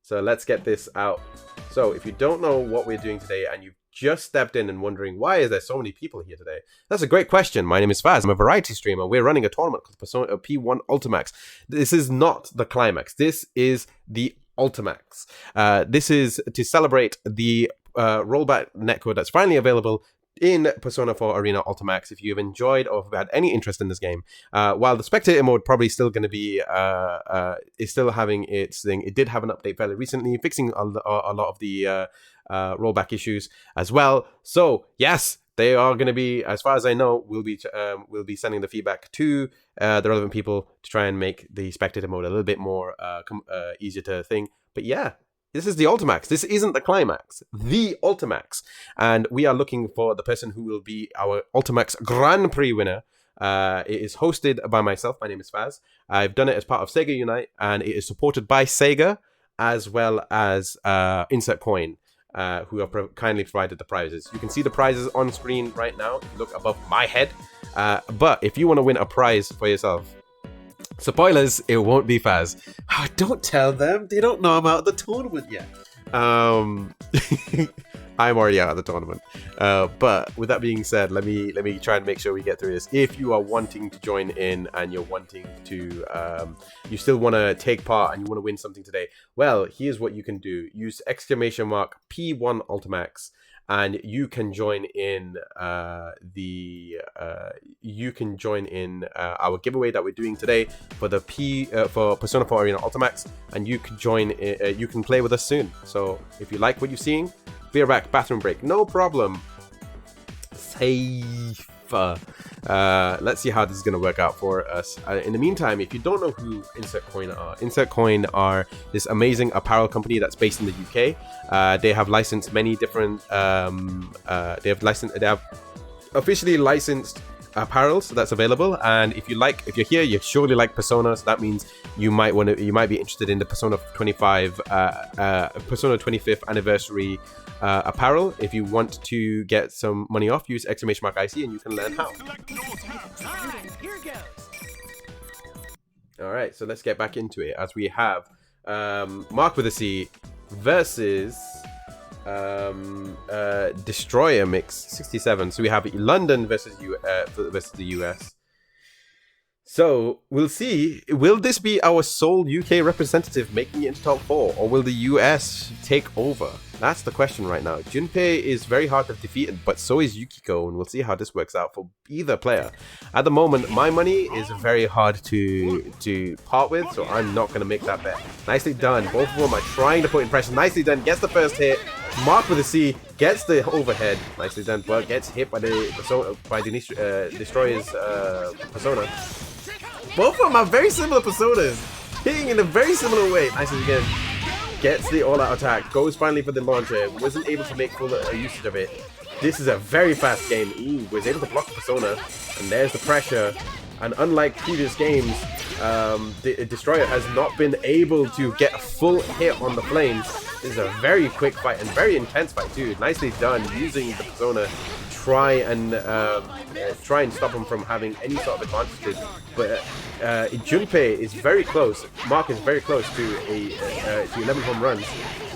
So let's get this out. So if you don't know what we're doing today and you've just stepped in and wondering why is there so many people here today, that's a great question. My name is Faz. I'm a variety streamer. We're running a tournament called Persona P1 Ultimax. This is not the climax. This is the Ultimax. This is to celebrate the rollback netcode that's finally available in Persona 4 Arena Ultimax. If you've enjoyed or have had any interest in this game, while the spectator mode probably still going to be is still having its thing, it did have an update fairly recently fixing a lot of the rollback issues as well. So yes, they are going to be, as far as I know, we'll be sending the feedback to the relevant people to try and make the spectator mode a little bit more easier to think. But yeah, this is the Ultimax. This isn't the climax. The Ultimax. And we are looking for the person who will be our Ultimax Grand Prix winner. It is hosted by myself. My name is Faz. I've done it as part of Sega Unite, and it is supported by Sega as well as Insert Coin, who have kindly provided the prizes. You can see the prizes on screen right now if you look above my head. But if you want to win a prize for yourself, spoilers, it won't be Faz. Oh, don't tell them. They don't know I'm out of the tournament yet. I'm already out of the tournament. But with that being said, let me try and make sure we get through this. If you are wanting to join in and you're wanting to, you still want to take part and you want to win something today, well, here's what you can do. Use !P1 Ultimax. And you can join in our giveaway that we're doing today for the for Persona 4 Arena Ultimax, and you can join. You can play with us soon. So if you like what you're seeing, be right back. Bathroom break, no problem. Safe. Let's see how this is going to work out for us. In the meantime, if you don't know who Insert Coin are this amazing apparel company that's based in the UK. They have licensed many different. They have officially licensed apparels that's available, and if you're here, you surely like Persona, so that means you might be interested in the Persona 25 Persona 25th anniversary apparel. If you want to get some money off, use !IC and you can learn how. All right, so let's get back into it as we have Marc with a C versus DestroyerMix67. So we have London versus the US. So we'll see. Will this be our sole UK representative making it into top 4, or will the US take over? That's the question right now. Junpei is very hard to defeat, but so is Yukiko, and we'll see how this works out for either player. At the moment, my money is very hard to part with, so I'm not going to make that bet. Nicely done. Both of them are trying to put in pressure. Nicely done. Gets the first hit. Marc with a C gets the overhead. Nicely done, but gets hit by Destroyer's Persona. Both of them are very similar Personas, hitting in a very similar way. Nicely again. Gets the all-out attack, goes finally for the launcher, wasn't able to make full usage of it. This is a very fast game. Ooh, was able to block the Persona, and there's the pressure. And unlike previous games, the Destroyer has not been able to get a full hit on the flames. This is a very quick fight and very intense fight too. Nicely done, using the Persona to try and stop him from having any sort of advantages. But Junpei is very close. Marc is very close to 11 home runs.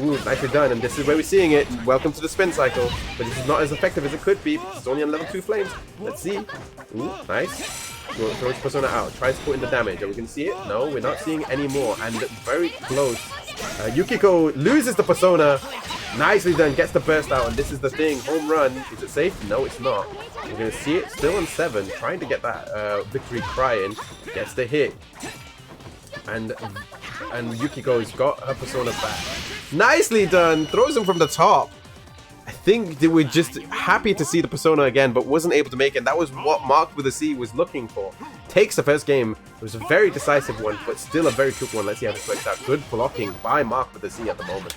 Ooh, nicely done. And this is where we're seeing it. Welcome to the spin cycle. But this is not as effective as it could be because it's only on level 2 flames. Let's see. Ooh, nice. Throws Persona out. Tries to put in the damage. Are we going to see it? No, we're not seeing any more. And very close. Yukiko loses the Persona. Nicely done. Gets the burst out. And this is the thing. Home run. Is it safe? No, it's not. We're going to see it. Still on 7. Trying to get that victory cry in. Gets the hit. And Yukiko's got her Persona back. Nicely done. Throws him from the top. I think they were just happy to see the Persona again, but wasn't able to make it. That was what Marc with a C was looking for. Takes the first game. It was a very decisive one, but still a very quick one. Let's see how this works out. Good blocking by Marc with a C at the moment.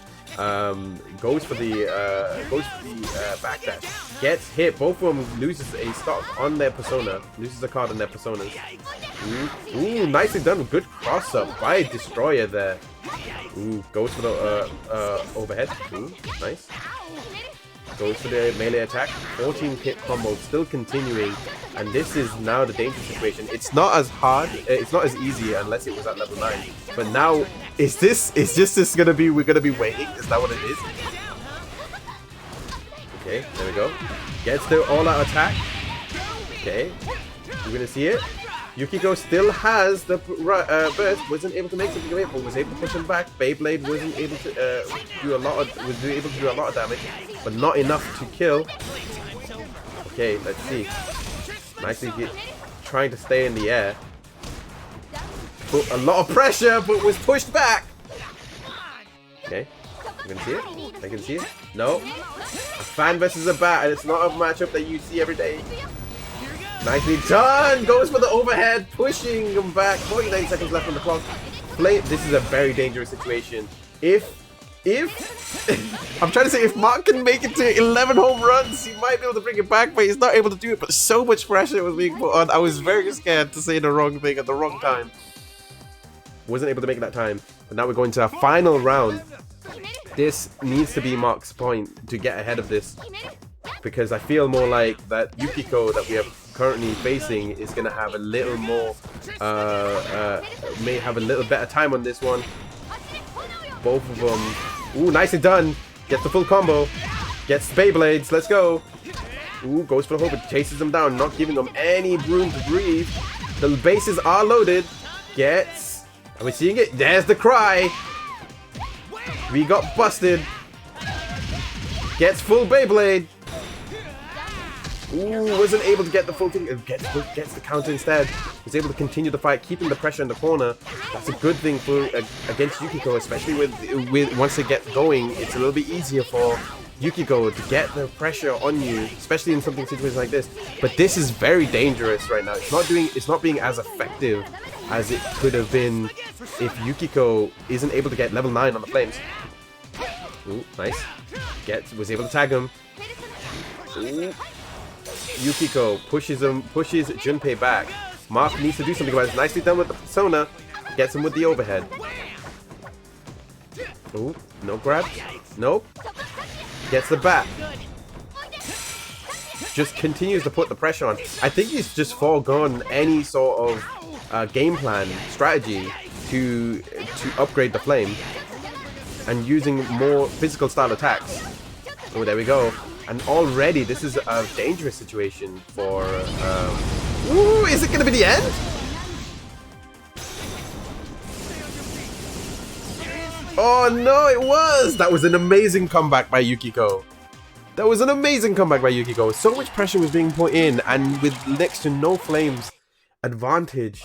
Goes for the backdash. Gets hit. Both of them loses a stock on their Persona. Loses a card on their Personas. Ooh, nicely done. Good cross up by Destroyer there. Ooh, goes for the overhead. Ooh, nice. Goes for the melee attack. 14 hit combo still continuing, and this is now the dangerous situation. It's not as hard, it's not as easy unless it was at level 9, but now Is this gonna be, we're gonna be waiting? Is that what it is? Okay, there we go. Gets the all-out attack. Okay, we're gonna see it. Yukiko still has the burst, wasn't able to make something of it, but was able to push him back. Beyblade wasn't able to do a lot of damage, but not enough to kill. Okay, let's see. Nicely trying to stay in the air. Put a lot of pressure, but was pushed back. Okay, I can see it. I can see it. No, a fan versus a bat, and it's not a matchup that you see every day. Nicely done! Goes for the overhead, pushing him back. 49 seconds left on the clock. This is a very dangerous situation. If I'm trying to say, if Marc can make it to 11 home runs, he might be able to bring it back, but he's not able to do it. But so much pressure was being put on. I was very scared to say the wrong thing at the wrong time. Wasn't able to make it that time. But now we're going to our final round. This needs to be Marc's point to get ahead of this, because I feel more like that Yukiko that we are currently facing is going to have a little more, may have a little better time on this one. Both of them. Ooh, nicely done. Gets the full combo. Gets Beyblades. Let's go. Ooh, goes for the hope. But chases them down, not giving them any room to breathe. The bases are loaded. Gets. Are we seeing it? There's the cry. We got busted. Gets full Beyblade. Ooh, wasn't able to get the full thing. Gets the counter instead. Was able to continue the fight, keeping the pressure in the corner. That's a good thing for against Yukiko, especially with once they get going. It's a little bit easier for Yukiko to get the pressure on you, especially in something situations like this. But this is very dangerous right now. It's not being as effective as it could have been if Yukiko isn't able to get level 9 on the flames. Ooh, nice. Was able to tag him. Ooh. Yukiko pushes Junpei back. Marc needs to do something about it. Nicely done with the persona. Gets him with the overhead. Ooh, no grab. Nope. Gets the bat. Just continues to put the pressure on. I think he's just foregone any sort of game plan, strategy to upgrade the flame and using more physical style attacks. Oh, there we go. And already this is a dangerous situation for... Ooh, is it going to be the end? Oh no, it was! That was an amazing comeback by Yukiko. That was an amazing comeback by Yukiko. So much pressure was being put in, and with next to no flames advantage,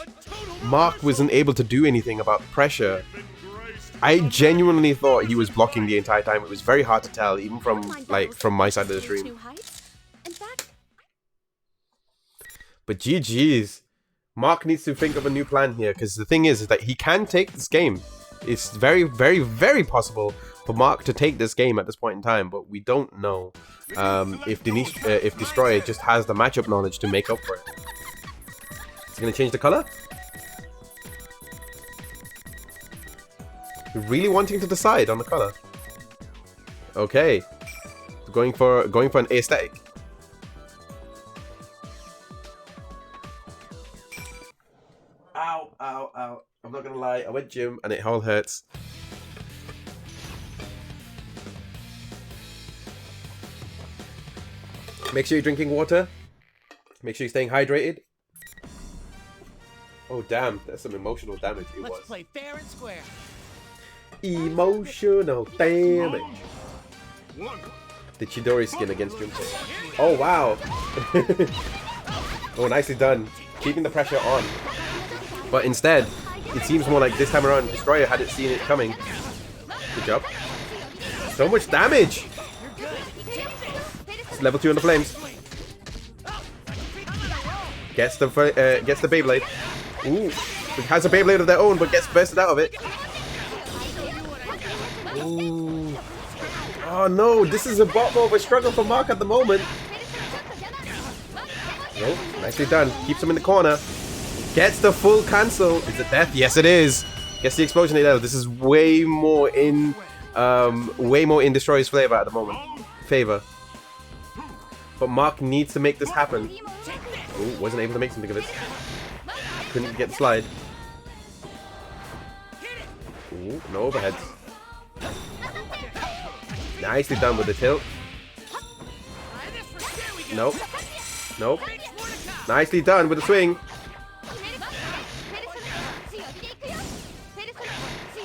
Marc wasn't able to do anything about pressure. I genuinely thought he was blocking the entire time. It was very hard to tell, even from my side of the stream. But GG's. Marc needs to think of a new plan here, because the thing is that he can take this game. It's very, very, very possible for Marc to take this game at this point in time, but we don't know if Destroyer just has the matchup knowledge to make up for it. Is he going to change the color? Really wanting to decide on the color. Okay, going for an aesthetic. Ow, ow, ow! I'm not gonna lie. I went gym and it all hurts. Make sure you're drinking water. Make sure you're staying hydrated. Oh damn, that's some emotional damage. Let's play fair and square. Emotional damage. The Chidori skin against Junpei. Oh wow. Oh, nicely done. Keeping the pressure on. But instead, it seems more like this time around Destroyer hadn't seen it coming. Good job. So much damage. It's level 2 on the flames. Gets the Beyblade. Ooh. It has a Beyblade of their own, but gets bursted out of it. Ooh. Oh no, this is a bit more of a struggle for Marc at the moment. Oh, nicely done. Keeps him in the corner. Gets the full cancel. Is it death? Yes, it is. Gets the explosion level. This is way more in Destroyer's flavor at the moment. But Marc needs to make this happen. Ooh, wasn't able to make something of it. Couldn't get the slide. Ooh, no overheads. Nicely done with the tilt. Nope. Nope. Nicely done with the swing.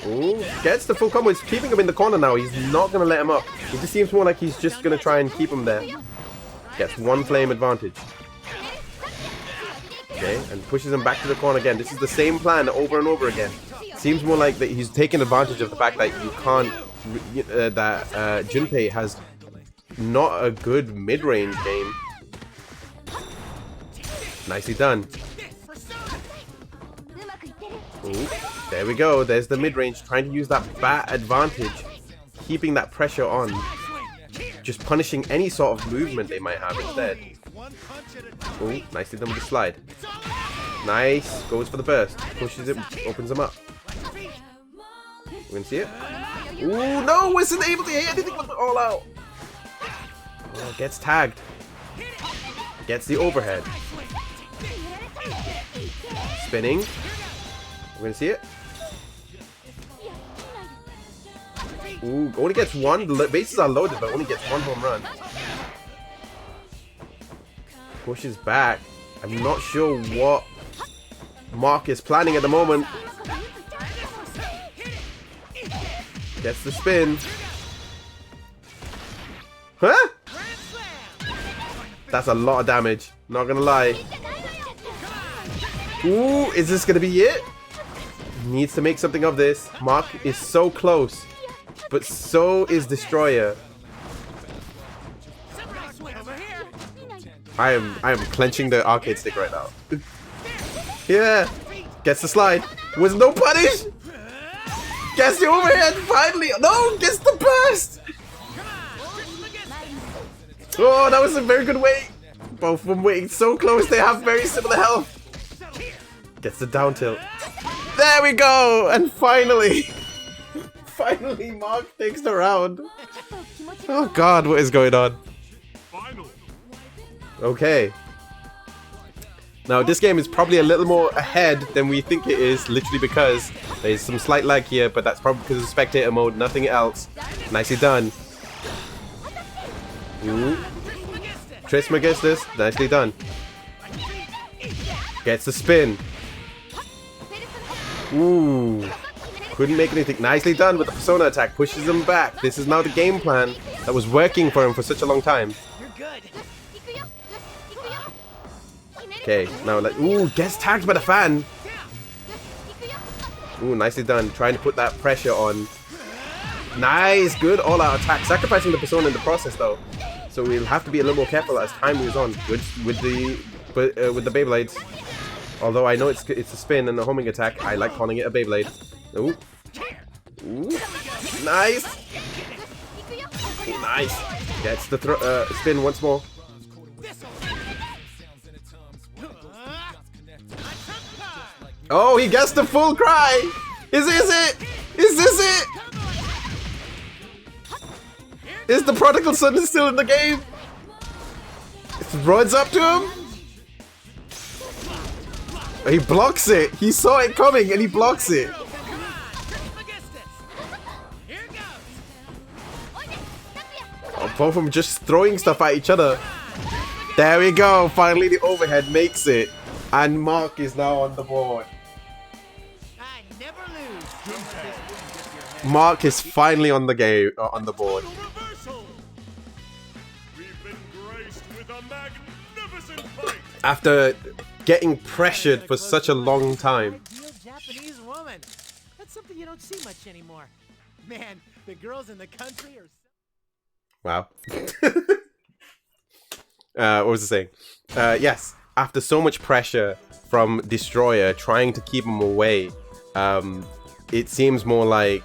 Ooh, gets the full combo. He's keeping him in the corner now. He's not going to let him up. It just seems more like he's just going to try and keep him there. Gets one flame advantage. Okay, and pushes him back to the corner again. This is the same plan over and over again. Seems more like that he's taking advantage of the fact that you can't... that Junpei has not a good mid-range game. Nicely done. Ooh, there we go. There's the mid-range. Trying to use that bat advantage. Keeping that pressure on. Just punishing any sort of movement they might have instead. Ooh, nicely done with the slide. Nice. Goes for the burst. Pushes him. Opens him up. We can see it. Ooh, no! Wasn't able to hit anything with the all out. Oh, gets tagged. Gets the overhead. Spinning. We're gonna see it. Ooh, only gets one. The bases are loaded, but only gets one home run. Pushes back. I'm not sure what Marc is planning at the moment. Gets the spin. Huh? That's a lot of damage. Not gonna lie. Ooh, is this gonna be it? Needs to make something of this. Marc is so close, but so is Destroyer. I am clenching the arcade stick right now. Yeah, gets the slide. Was no punish. Gets the overhead finally. No, gets the burst. Oh, that was a very good wait. Both of them waiting so close. They have very similar health. Gets the down tilt. There we go! And finally, finally Marc takes the round. Oh god, what is going on? Okay. Now this game is probably a little more ahead than we think it is, literally because there's some slight lag here, but that's probably because of spectator mode, nothing else. Nicely done. Ooh. Trismegistus, nicely done. Gets the spin. Ooh. Couldn't make anything. Nicely done with the persona attack. Pushes him back. This is now the game plan that was working for him for such a long time. Okay, now like, ooh, gets tagged by the fan. Ooh, nicely done. Trying to put that pressure on. Nice, good all-out attack. Sacrificing the persona in the process though. So we'll have to be a little more careful as time moves on with the Beyblades. Although I know it's a spin and a homing attack, I like calling it a Beyblade. Ooh. Ooh. Nice. Ooh, nice. Gets the spin once more. Oh, he gets the full cry. Is this it? Is this it? Is the prodigal son still in the game? It runs up to him. He blocks it. He saw it coming and he blocks it. Oh, both of them just throwing stuff at each other. There we go. Finally the overhead makes it. And Marc is now on the board. Marc is finally on the game, on the board. After getting pressured for such a long time. Real Japanese woman. That's something you don't see much anymore. Man, the girls in the country are. Wow. What was I saying? Yes. After so much pressure from Destroyer trying to keep him away, it seems more like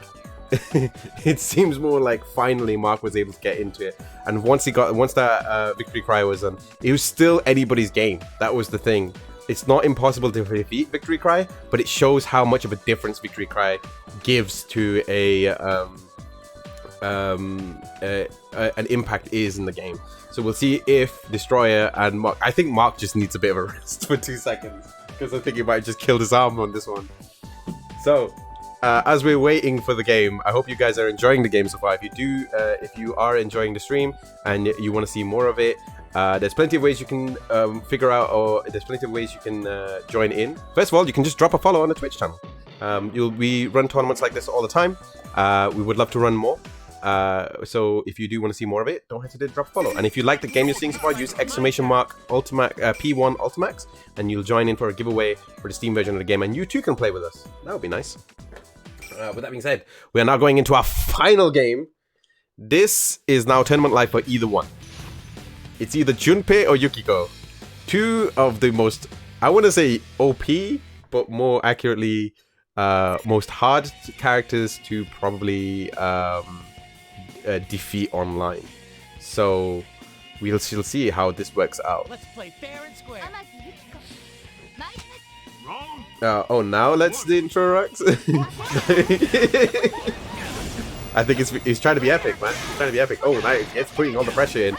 finally Marc was able to get into it. And once that victory cry was done, it was still anybody's game. That was the thing. It's not impossible to defeat victory cry, but it shows how much of a difference victory cry gives to an impact is in the game. So we'll see if Destroyer and Marc. I think Marc just needs a bit of a rest for 2 seconds because I think he might have just killed his arm on this one. So as we're waiting for the game, I hope you guys are enjoying the game so far. If you are enjoying the stream and you want to see more of it, there's plenty of ways you can figure out, or there's plenty of ways you can join in. First of all, you can just drop a follow on the Twitch channel. We run tournaments like this all the time. We would love to run more. So if you do want to see more of it, don't hesitate to drop a follow. And if you like the game you're seeing so far, use !Ultimax P1 Ultimax, and you'll join in for a giveaway for the Steam version of the game, and you too can play with us. That would be nice. With that being said, we are now going into our final game. This is now tournament life for either one. It's either Junpei or Yukiko. Two of the most, I want to say OP, but more accurately, most hard characters to probably defeat online. So we'll see how this works out. Let's play fair and square. Oh, now let's the intro rocks. I think he's trying to be epic, man. He's trying to be epic. Oh, nice. It's putting all the pressure in.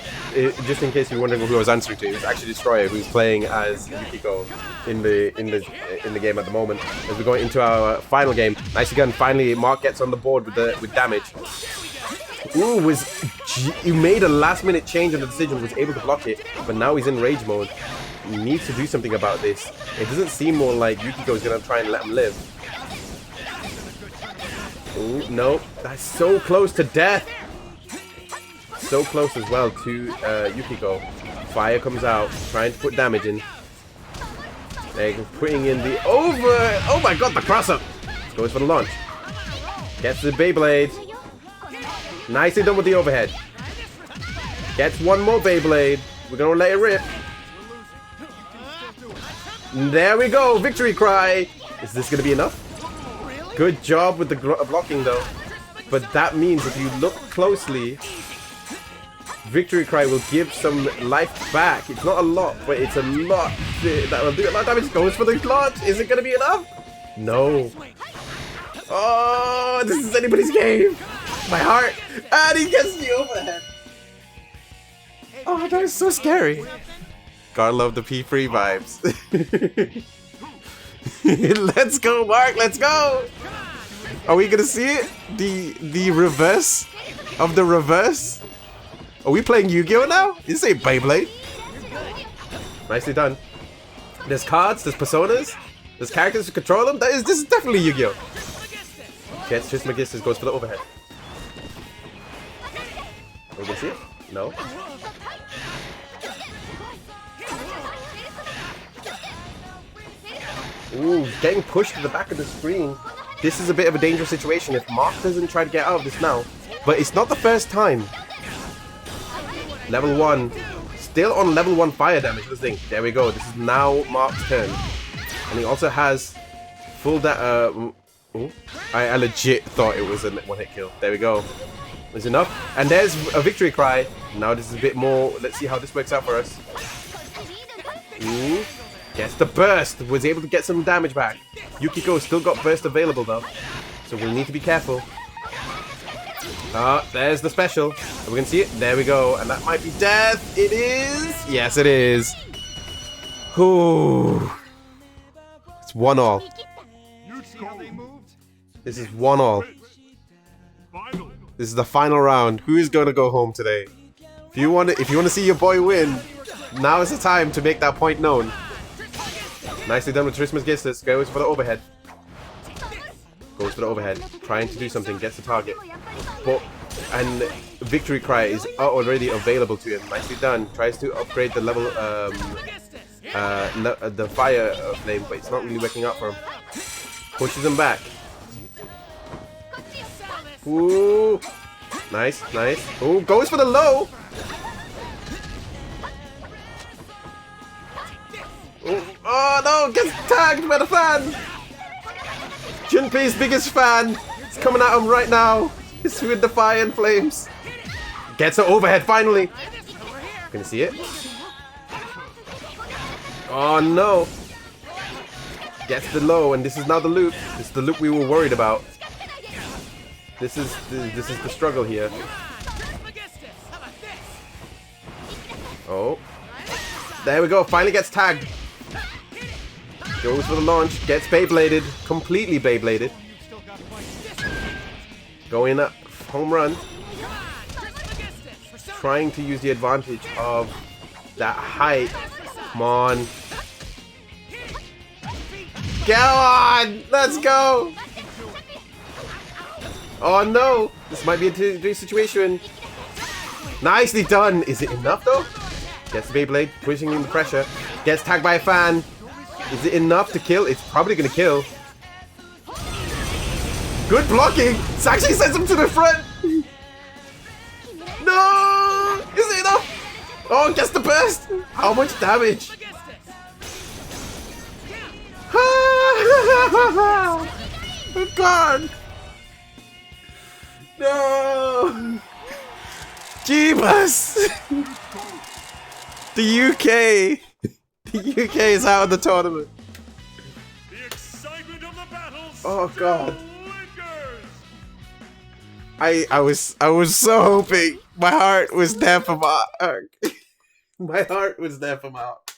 Just in case you're wondering who I was answering to, it's actually Destroyer, who's playing as Yukiko in the game at the moment. As we're going into our final game. Nice again. Finally, Marc gets on the board with damage. Ooh, he made a last-minute change on the decision, was able to block it, but now he's in rage mode. He needs to do something about this. It doesn't seem more like Yukiko's gonna try and let him live. Ooh, no, that's so close to death. So close as well to Yukiko. Fire comes out, trying to put damage in. They're putting in the over. Oh my god, the cross up. Goes for the launch. Gets the Beyblade. Nicely done with the overhead. Gets one more Beyblade. We're gonna let it rip. There we go, victory cry. Is this gonna be enough? Good job with the blocking though. But that means if you look closely, victory cry will give some life back. It's not a lot, but it's a lot. That will do a lot of damage. Goes for the launch. Is it gonna be enough? No. Oh, this is anybody's game. My heart. And he gets the overhead. Oh, that is so scary. Gotta love the P3 vibes. Let's go, Marc. Let's go. Are we gonna see it? The reverse of the reverse. Are we playing Yu-Gi-Oh now? You say Beyblade. Nicely done. There's cards. There's personas. There's characters to control them. This is definitely Yu-Gi-Oh. Gets Trismegistus, goes for the overhead. Are we gonna see it? No. Ooh, getting pushed to the back of the screen. This is a bit of a dangerous situation if Marc doesn't try to get out of this now. But it's not the first time. Level 1. Still on level 1 fire damage. This thing. There we go. This is now Marc's turn. And he also has full I legit thought it was a one-hit kill. There we go. There's enough. And there's a victory cry. Now this is a bit more. Let's see how this works out for us. Ooh. Gets the burst. Was able to get some damage back. Yukiko still got burst available though. So we'll need to be careful. There's the special. Are we gonna see it? There we go. And that might be death. It is. Yes, it is. Ooh. It's 1-all. This is 1-all. This is the final round. Who is gonna go home today? If you want to see your boy win, now is the time to make that point known. Nicely done with Trismegistus. Goes for the overhead. Goes for the overhead. Trying to do something. Gets the target. And victory cry is already available to him. Nicely done. Tries to upgrade the level, the fire flame, but it's not really working out for him. Pushes him back. Ooh. Nice, nice. Ooh, goes for the low. Ooh. Oh no, gets tagged by the fan. Junpei's biggest fan. It's coming at him right now. It's with the fire and flames. Gets the overhead finally. Can you see it? Oh no. Gets the low, and this is now the loop. This is the loop we were worried about. This is the struggle here. Oh. There we go. Finally gets tagged. Goes for the launch. Gets Beybladed. Completely Beybladed. Going up, home run. Trying to use the advantage of that height. Come on. Go on! Let's go! Oh no! This might be a 2-3 situation. Nicely done! Is it enough though? Gets the Beyblade, pushing in the pressure. Gets tagged by a fan. Is it enough to kill? It's probably gonna kill. Good blocking! This actually sends him to the front! No! Is it enough? Oh, gets the burst! How much damage? Oh god! No! Jeebus! The UK! The UK is out of the tournament. The excitement of the battles. Oh god. I was so hoping. My heart was there for Marc. My heart was there for Marc.